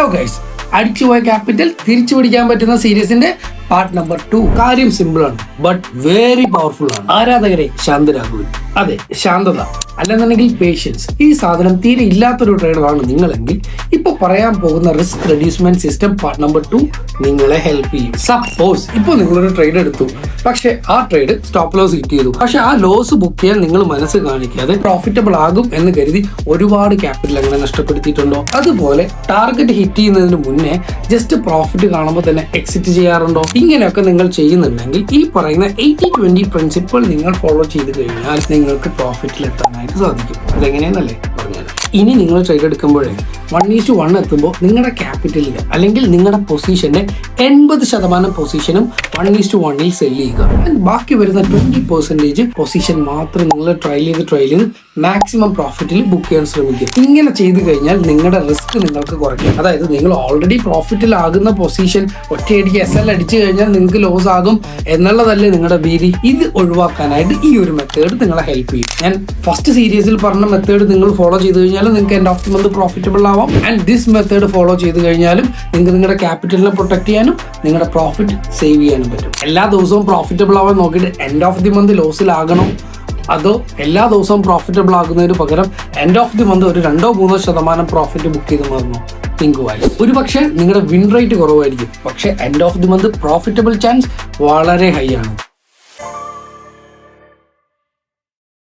Hello guys, അടിച്ചുപോയ capital തിരിച്ചു പിടിക്കാൻ പറ്റുന്ന സീരീസിന്റെ പാർട്ട് നമ്പർ 2. കാര്യം സിമ്പിൾ ആണ്, ബട്ട് വെരി പവർഫുൾ ആണ്. ആരാധകരെ ശാന്തരാകുവിൻ. അതെ, ശാന്തത അല്ലെന്നുണ്ടെങ്കിൽ പേഷ്യൻസ്. ഈ സാധനം തീരെ ഇല്ലാത്തൊരു ട്രേഡറാണ് നിങ്ങളെങ്കിൽ ഇപ്പൊ പറയാൻ പോകുന്ന റിസ്ക് റെഡ്യൂസ്മെന്റ് സിസ്റ്റം പാർട്ട് നമ്പർ 2 നിങ്ങളെ ഹെൽപ്പ് ചെയ്യും. സപ്പോസ് ഇപ്പൊ നിങ്ങളൊരു ട്രേഡ് എടുത്തു, പക്ഷെ ആ ട്രേഡ് സ്റ്റോപ്പ് ലോസ് ഹിറ്റ് ചെയ്തു. പക്ഷെ ആ ലോസ് ബുക്ക് ചെയ്യാൻ നിങ്ങൾ മനസ്സ് കാണിക്കാതെ പ്രോഫിറ്റബിൾ ആകും എന്ന് കരുതി ഒരുപാട് ക്യാപിറ്റൽ അങ്ങനെ നഷ്ടപ്പെടുത്തിയിട്ടുണ്ടോ? അതുപോലെ ടാർഗറ്റ് ഹിറ്റ് ചെയ്യുന്നതിന് മുന്നേ ജസ്റ്റ് പ്രോഫിറ്റ് കാണുമ്പോൾ തന്നെ എക്സിറ്റ് ചെയ്യാറുണ്ടോ? ഇങ്ങനെയൊക്കെ നിങ്ങൾ ചെയ്യുന്നുണ്ടെങ്കിൽ ഈ പറയുന്ന 80-20 പ്രിൻസിപ്പിൾ നിങ്ങൾ ഫോളോ ചെയ്ത് കഴിഞ്ഞാൽ നിങ്ങൾക്ക് പ്രോഫിറ്റിൽ എത്താനായിട്ട് സാധിക്കും. അതെങ്ങനെയെന്നല്ലേ പറഞ്ഞുതരാം. ഇനി നിങ്ങൾ ട്രേഡ് എടുക്കുമ്പോഴേ 1:1 എത്തുമ്പോൾ നിങ്ങളുടെ ക്യാപിറ്റലിൽ അല്ലെങ്കിൽ നിങ്ങളുടെ പൊസിഷന്റെ 80% പൊസിഷനും 1:1 സെല് ചെയ്യുക. ബാക്കി വരുന്ന 20% പൊസിഷൻ മാത്രം നിങ്ങൾ ട്രയൽ ചെയ്ത് മാക്സിമം പ്രോഫിറ്റിൽ ബുക്ക് ചെയ്യാൻ ശ്രമിക്കുക. ഇങ്ങനെ ചെയ്തു കഴിഞ്ഞാൽ നിങ്ങളുടെ റിസ്ക് നിങ്ങൾക്ക് കുറയ്ക്കും. അതായത് നിങ്ങൾ ഓൾറെഡി പ്രോഫിറ്റിലാകുന്ന പൊസിഷൻ ഒറ്റയടിക്ക് SL അടിച്ചു കഴിഞ്ഞാൽ നിങ്ങൾക്ക് ലോസ് ആകും എന്നുള്ളതല്ലേ നിങ്ങളുടെ ഭീതി. ഇത് ഒഴിവാക്കാനായിട്ട് ഈ ഒരു മെത്തേഡ് നിങ്ങളെ ഹെൽപ്പ് ചെയ്യും. ഞാൻ ഫസ്റ്റ് സീരീസിൽ പറഞ്ഞ മെത്തേഡ് നിങ്ങൾ ഫോളോ ചെയ്ത് കഴിഞ്ഞാൽ നിങ്ങൾക്ക് end of the month profitable ആവാം. ആൻഡ് ദിസ് മെത്തേഡ് ഫോളോ ചെയ്ത് കഴിഞ്ഞാലും നിങ്ങൾക്ക് നിങ്ങളുടെ ക്യാപിറ്റലിനെ പ്രൊട്ടക്ട് ചെയ്യാനും നിങ്ങളുടെ പ്രോഫിറ്റ് സേവ് ചെയ്യാനും പറ്റും. എല്ലാ ദിവസവും പ്രോഫിറ്റബിൾ ആവാൻ നോക്കിയിട്ട് എൻഡ് ഓഫ് ദി മന്ത് ലോസിലാകണോ, അതോ എല്ലാ ദിവസവും പ്രോഫിറ്റബിൾ ആകുന്നതിന് പകരം എൻഡ് ഓഫ് ദി മന്ത് ഒരു 2-3% പ്രോഫിറ്റ് ബുക്ക് ചെയ്ത് മറന്നു? Think wise. ഒരു പക്ഷേ നിങ്ങളുടെ വിൻ റേറ്റ് കുറവായിരിക്കും, പക്ഷേ end of the month profitable chance വളരെ ഹൈ ആണ്.